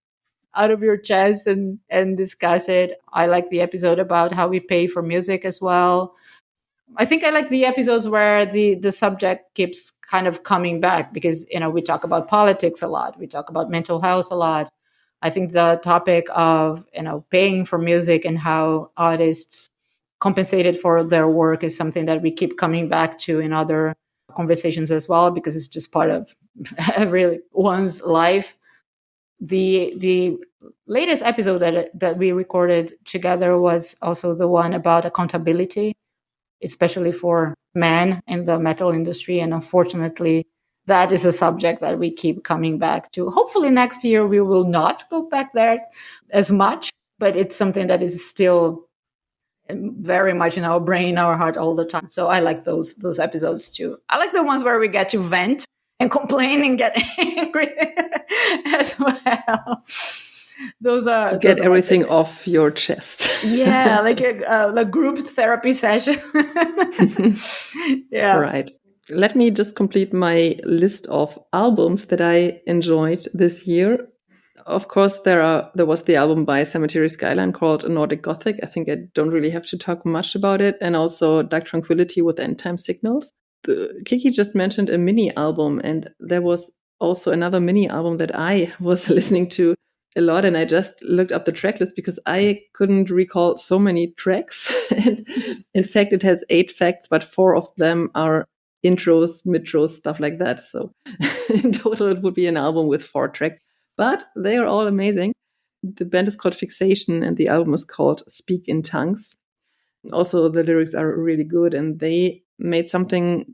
out of your chest and discuss it. I like the episode about how we pay for music as well. I think I like the episodes where the subject keeps kind of coming back because, we talk about politics a lot. We talk about mental health a lot. I think the topic of, paying for music and how artists compensated for their work is something that we keep coming back to in other conversations as well, because it's just part of everyone's life. The latest episode that we recorded together was also the one about accountability, especially for men in the metal industry. And unfortunately, that is a subject that we keep coming back to. Hopefully next year we will not go back there as much, but it's something that is still very much in our brain, our heart all the time. So I like those episodes too. I like the ones where we get to vent and complain and get angry as well. Those are to get everything off your chest. Yeah, like a group therapy session. Yeah. Right. Let me just complete my list of albums that I enjoyed this year. Of course, there was the album by Cemetery Skyline called Nordic Gothic. I think I don't really have to talk much about it. And also Dark Tranquility with End Time Signals. Kiki just mentioned a mini album, and there was also another mini album that I was listening to a lot, and I just looked up the track list because I couldn't recall so many tracks. And in fact, it has 8 facts, but 4 of them are intros, midros, stuff like that. So in total, it would be an album with 4 tracks. but they are all amazing. The band is called Fixation and the album is called Speak in Tongues. Also, the lyrics are really good, and they made something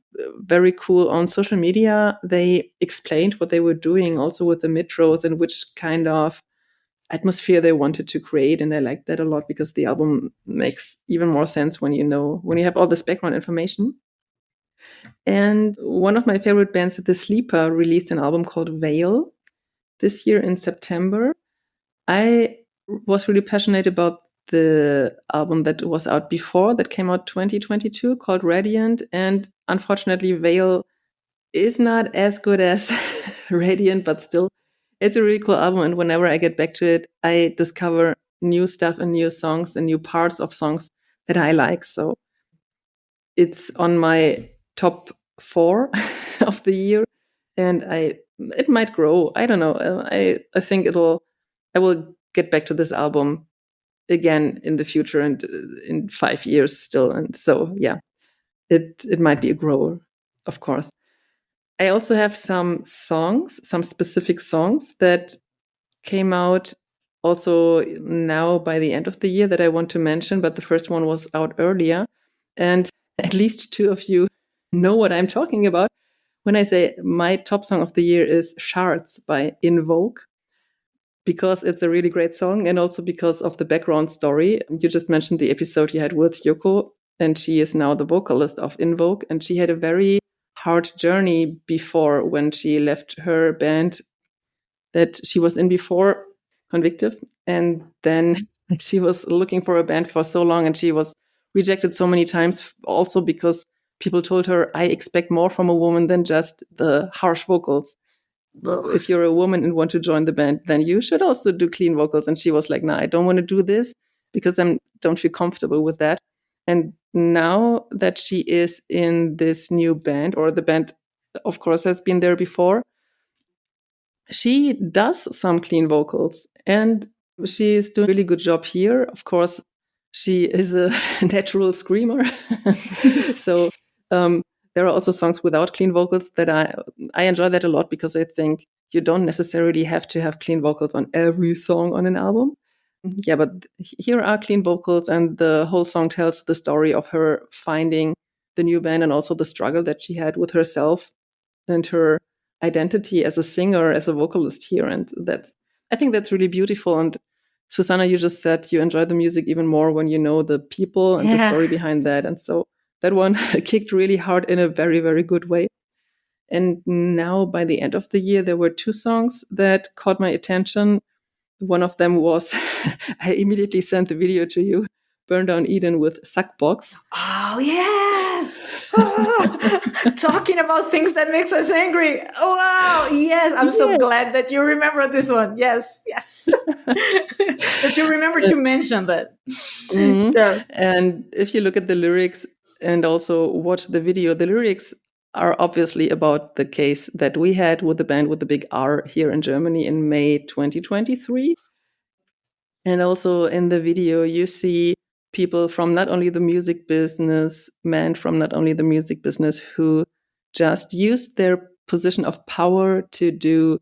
very cool on social media. They explained what they were doing also with the midros and which kind of atmosphere they wanted to create. And I liked that a lot because the album makes even more sense when you have all this background information. And one of my favorite bands, The Sleeper, released an album called Veil this year in September. I was really passionate about the album that was out before, that came out 2022, called Radiant. And unfortunately, Veil is not as good as Radiant, but still, it's a really cool album. And whenever I get back to it, I discover new stuff and new songs and new parts of songs that I like. So it's on my top 4 of the year, and it might grow. I don't know. I think I will get back to this album again in the future and in 5 years still. And so, yeah, it might be a grower, of course. I also have some specific songs that came out also now by the end of the year that I want to mention, but the first one was out earlier. And at least 2 of you know what I'm talking about when I say my top song of the year is Shards by Invoke, because it's a really great song and also because of the background story. You just mentioned the episode you had with Yoko, and she is now the vocalist of Invoke, and she had a very hard journey before when she left her band that she was in before, Convictive, and then she was looking for a band for so long, and she was rejected so many times also because people told her, I expect more from a woman than just the harsh vocals. If you're a woman and want to join the band, then you should also do clean vocals. And she was like, no, I don't want to do this because I don't feel comfortable with that. And now that she is in this new band, or the band, of course, has been there before, she does some clean vocals and she's doing a really good job here. Of course, she is a natural screamer. So there are also songs without clean vocals that I enjoy that a lot, because I think you don't necessarily have to have clean vocals on every song on an album. Yeah, but here are clean vocals, and the whole song tells the story of her finding the new band and also the struggle that she had with herself and her identity as a singer, as a vocalist here. And I think that's really beautiful. And Susanna, you just said you enjoy the music even more when you know the people and the story behind that. And so that one kicked really hard in a very, very good way. And now by the end of the year, there were 2 songs that caught my attention. One of them was, I immediately sent the video to you, Burn Down Eden with Suckbox. Oh, yes! Talking about things that makes us angry. Oh, wow! Yes, I'm so glad that you remember this one. Yes. That you remember to mention that. Mm-hmm. Yeah. And if you look at the lyrics and also watch the video, the lyrics are obviously about the case that we had with the band with the big R here in Germany in May 2023. And also in the video, you see people from not only the music business, men from not only the music business, who just used their position of power to do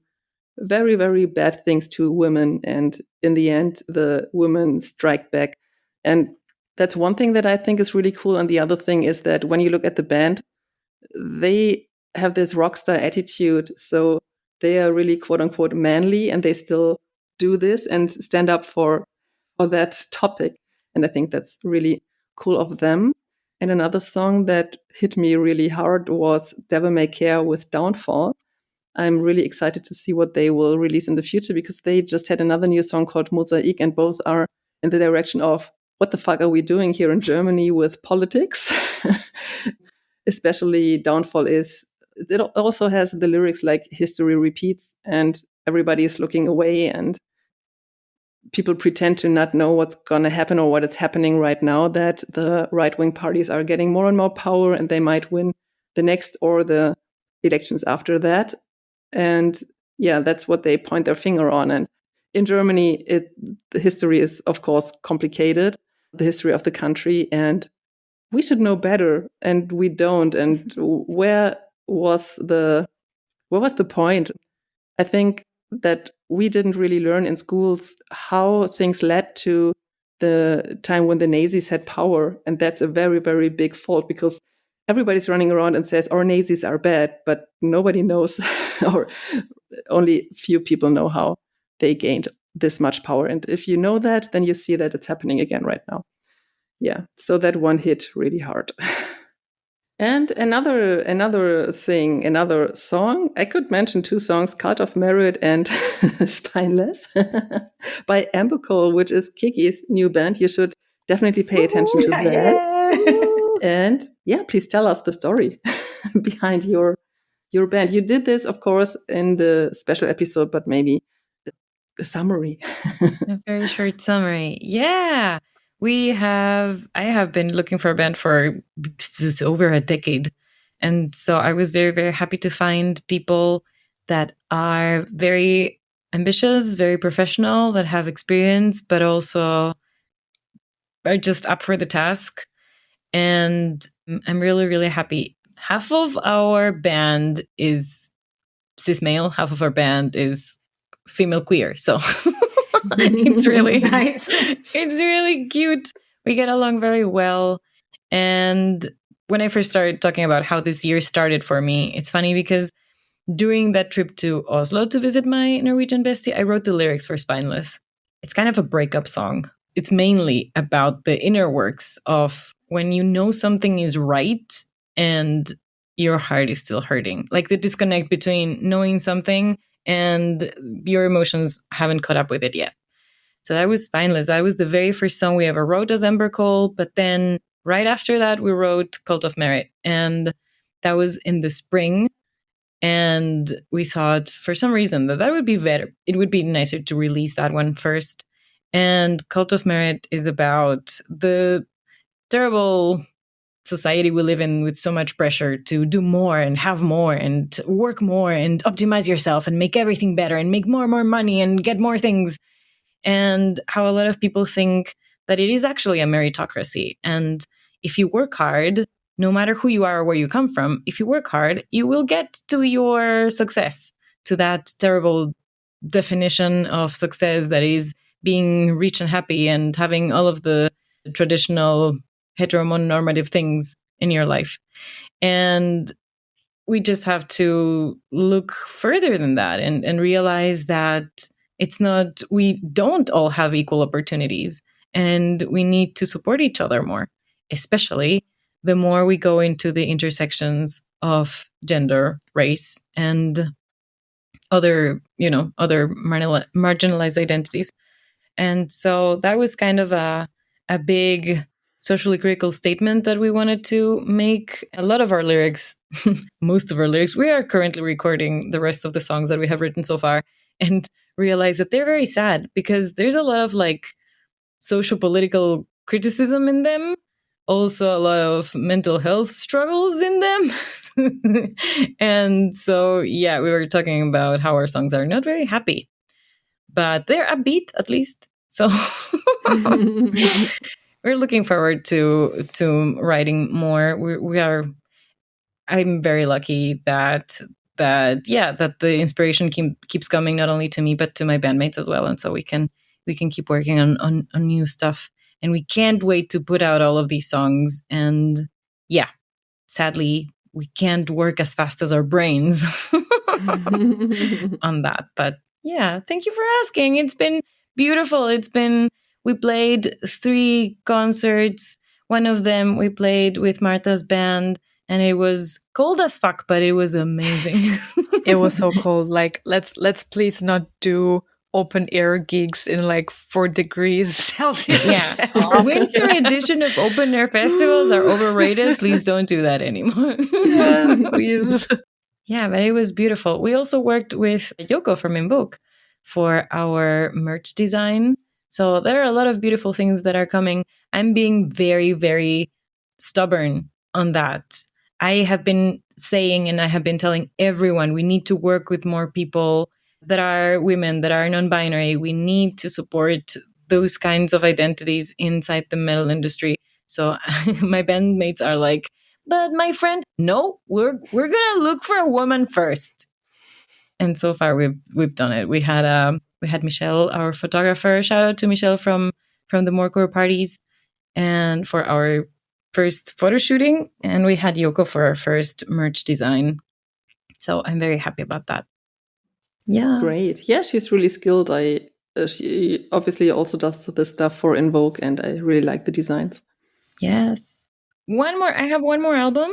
very, very bad things to women. And in the end, the women strike back. And that's one thing that I think is really cool. And the other thing is that when you look at the band, they have this rock star attitude. So they are really quote unquote manly, and they still do this and stand up for that topic. And I think that's really cool of them. And another song that hit me really hard was Devil May Care with Downfall. I'm really excited to see what they will release in the future, because they just had another new song called Mosaic, and both are in the direction of what the fuck are we doing here in Germany with politics? Especially Downfall it also has the lyrics like history repeats and everybody is looking away and people pretend to not know what's going to happen or what is happening right now, that the right-wing parties are getting more and more power and they might win the next or the elections after that. And yeah, that's what they point their finger on. And in Germany, the history is, of course, complicated, the history of the country, and we should know better, and we don't. And where was the point? I think that we didn't really learn in schools how things led to the time when the Nazis had power. And that's a very, very big fault, because everybody's running around and says our Nazis are bad, but nobody knows, or only few people know how they gained this much power. And if you know that, then you see that it's happening again right now. Yeah, so that one hit really hard. And another song, I could mention 2 songs, Cult of Merit and Spineless by Amber Cole, which is Kiki's new band. You should definitely pay attention to that. And yeah, please tell us the story behind your band. You did this, of course, in the special episode, but maybe a summary. A very short summary. Yeah. I have been looking for a band for just over a decade. And so I was very, very happy to find people that are very ambitious, very professional, that have experience, but also are just up for the task. And I'm really, really happy. Half of our band is cis male, half of our band is female queer. So it's really nice. It's really cute. We get along very well. And when I first started talking about how this year started for me, it's funny because during that trip to Oslo to visit my Norwegian bestie, I wrote the lyrics for Spineless. It's kind of a breakup song. It's mainly about the inner works of when you know something is right and your heart is still hurting. Like the disconnect between knowing something and your emotions haven't caught up with it yet. So that was Spineless. That was the very first song we ever wrote as Amber Cole. But then right after that, we wrote Cult of Merit. And that was in the spring. And we thought for some reason that would be better. It would be nicer to release that one first. And Cult of Merit is about the terrible society we live in with so much pressure to do more and have more and work more and optimize yourself and make everything better and make more and more money and get more things. And how a lot of people think that it is actually a meritocracy. And if you work hard, no matter who you are or where you come from, if you work hard, you will get to your success, to that terrible definition of success that is being rich and happy and having all of the traditional heteronormative things in your life. And we just have to look further than that and realize that we don't all have equal opportunities, and we need to support each other more, especially the more we go into the intersections of gender, race, and other marginalized identities. And so that was kind of a big socially critical statement that we wanted to make. A lot of our lyrics, most of our lyrics, we are currently recording the rest of the songs that we have written so far, and realize that they're very sad because there's a lot of like social political criticism in them, also a lot of mental health struggles in them. And so, yeah, we were talking about how our songs are not very happy, but they're upbeat at least. So we're looking forward to writing more. I'm very lucky that the inspiration keeps coming not only to me but to my bandmates as well, and so we can keep working on new stuff. And we can't wait to put out all of these songs. And yeah, sadly, we can't work as fast as our brains on that. But yeah, thank you for asking. It's been beautiful. We played 3 concerts. One of them we played with Martha's band, and it was cold as fuck, but it was amazing. It was so cold. Like, let's please not do open air gigs in like 4 degrees Celsius. Yeah. Winter edition of open air festivals are overrated. Please don't do that anymore. Yeah, please. Yeah, but it was beautiful. We also worked with Yoko from Invoke for our merch design. So there are a lot of beautiful things that are coming. I'm being very, very stubborn on that. I have been saying, and I have been telling everyone, we need to work with more people that are women, that are non-binary. We need to support those kinds of identities inside the metal industry. So my bandmates are like, but my friend, no, we're gonna look for a woman first. and so far we've done it. We had Michelle, our photographer. Shout out to Michelle from the Morcor parties, and for our first photo shooting, and we had Yoko for our first merch design. So I'm very happy about that. Yeah, great. Yeah, she's really skilled. She obviously also does the stuff for Invoke, and I really like the designs. Yes. I have one more album.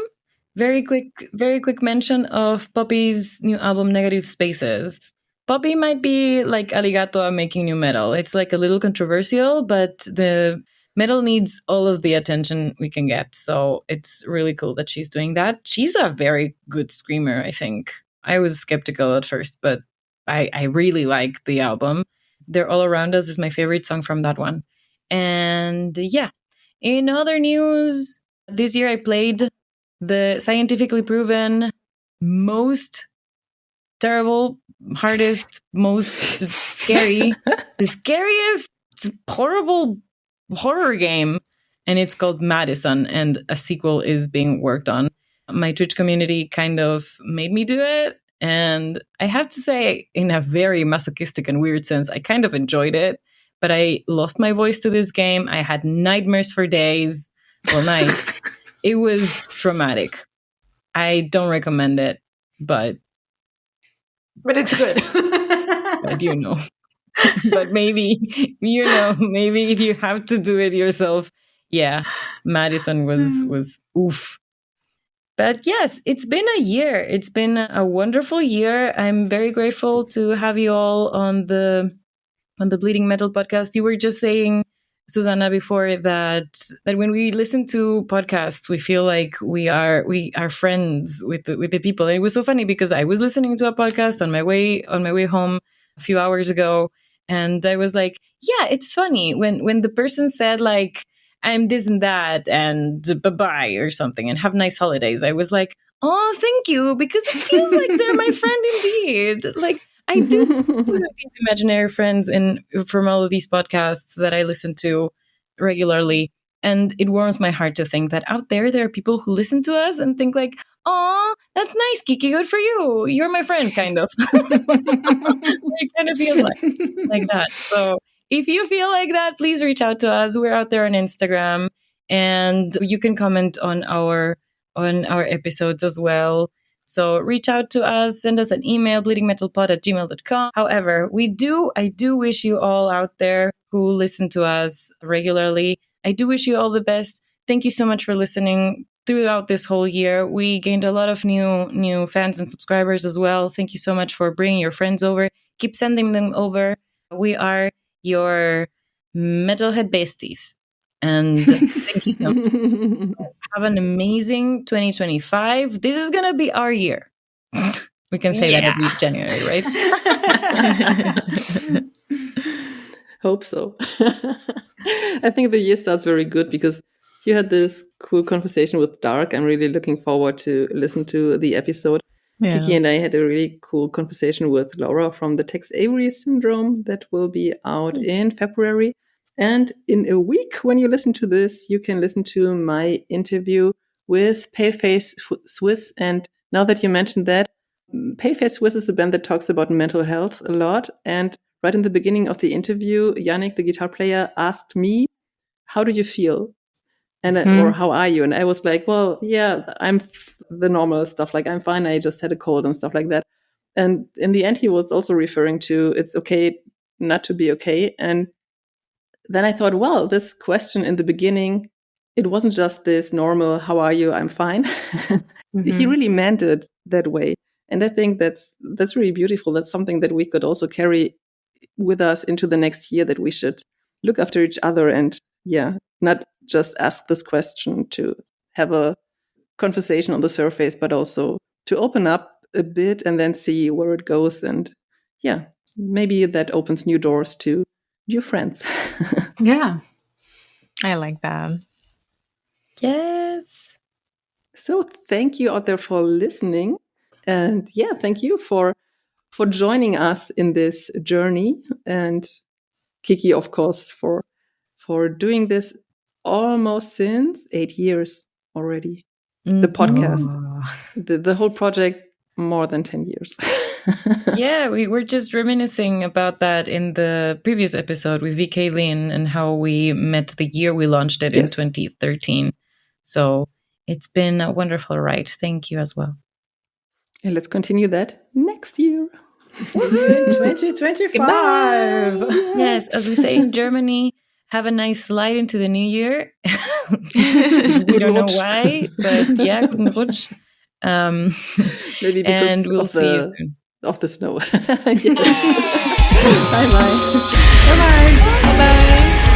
Very quick mention of Poppy's new album, Negative Spaces. Poppy might be like Alligator making new metal. It's like a little controversial, but the metal needs all of the attention we can get. So it's really cool that she's doing that. She's a very good screamer, I think. I was skeptical at first, but I really like the album. They're All Around Us is my favorite song from that one. And yeah, in other news, this year I played the scientifically proven most terrible, hardest, most scary, the scariest, horrible horror game. And it's called Madison, and a sequel is being worked on. My Twitch community kind of made me do it. And I have to say, in a very masochistic and weird sense, I kind of enjoyed it. But I lost my voice to this game. I had nightmares for days, well, nights. It was traumatic. I don't recommend it, but it's good. but but maybe maybe if you have to do it yourself, yeah, Madison was oof. But yes, it's been a year. It's been a wonderful year. I'm very grateful to have you all on the Bleeding Metal podcast. You were just saying, Susanna, before that when we listen to podcasts, we feel like we are friends with the people. And it was so funny because I was listening to a podcast on my way home a few hours ago, and I was like, yeah, it's funny when the person said like, I'm this and that and bye-bye or something and have nice holidays. I was like, oh, thank you, because it feels like they're my friend indeed. Like, I do have these imaginary friends from all of these podcasts that I listen to regularly. And it warms my heart to think that out there are people who listen to us and think like, oh, that's nice, Kiki, good for you. You're my friend, kind of. It kind of feels like that. So if you feel like that, please reach out to us. We're out there on Instagram, and you can comment on our episodes as well. So reach out to us, send us an email, bleedingmetalpod@gmail.com. However, I do wish you all out there who listen to us regularly, I do wish you all the best. Thank you so much for listening throughout this whole year. We gained a lot of new fans and subscribers as well. Thank you so much for bringing your friends over. Keep sending them over. We are your metalhead besties. And thank you so much. Have an amazing 2025. This is going to be our year. We can say that every January, right? Hope so. I think the year starts very good because you had this cool conversation with Dark. I'm really looking forward to listen to the episode. Yeah. Kiki and I had a really cool conversation with Laura from the Tex Avery Syndrome that will be out in February. And in a week, when you listen to this, you can listen to my interview with Paleface Swiss. And now that you mentioned that, Paleface Swiss is a band that talks about mental health a lot. And right in the beginning of the interview, Yannick, the guitar player, asked me, how do you feel? And or how are you? And I was like, well, yeah, I'm the normal stuff. Like, I'm fine. I just had a cold and stuff like that. And in the end, he was also referring to it's okay not to be okay. And then I thought, well, this question in the beginning, it wasn't just this normal, how are you? I'm fine. He really meant it that way. And I think that's really beautiful. That's something that we could also carry with us into the next year, that we should look after each other and, not just ask this question to have a conversation on the surface, but also to open up a bit and then see where it goes. And maybe that opens new doors to new friends. Yeah. I like that. Yes. So thank you out there for listening. And thank you for joining us in this journey. And Kiki, of course, for doing this almost since 8 years already. The podcast, the whole project, more than 10 years. Yeah, we were just reminiscing about that in the previous episode with VK Lin and how we met the year we launched it in 2013. So it's been a wonderful ride. Thank you as well. And let's continue that next year. 2025. Yes, as we say in Germany, have a nice slide into the new year. We don't know why, but yeah, guten Rutsch. Maybe because and we'll see you soon. Of the snow. Bye-bye. Bye-bye. Bye-bye.